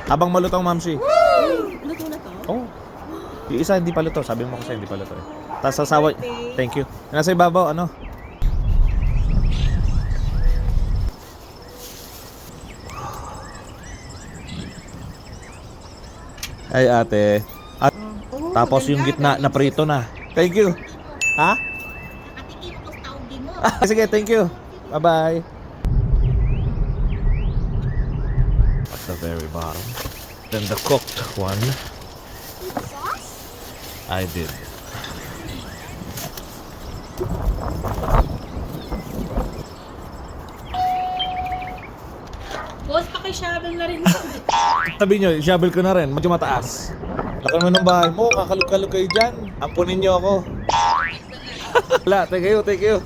Habang malutong, Mamsi. Luto na to? Oh. Yung isa hindi pa luto. Sabi mo kasi hindi pa luto eh. Tapos sasawa. Thank you. Nasa ibabaw, ano? Ay ate. At tapos yung gitna na prito na. Thank you. Ha? Nakatikim ko sa taugin mo. Sige, thank you. Bye-bye. At the very bottom. Then the cooked one. I did. Boss, pakishabel na rin. Tabi nyo, shovel ko na rin. Medyo mataas. Laki mo ng bahay mo. Kakalog-kalog kayo dyan. Ampunin nyo ako. Wala, thank you, thank you.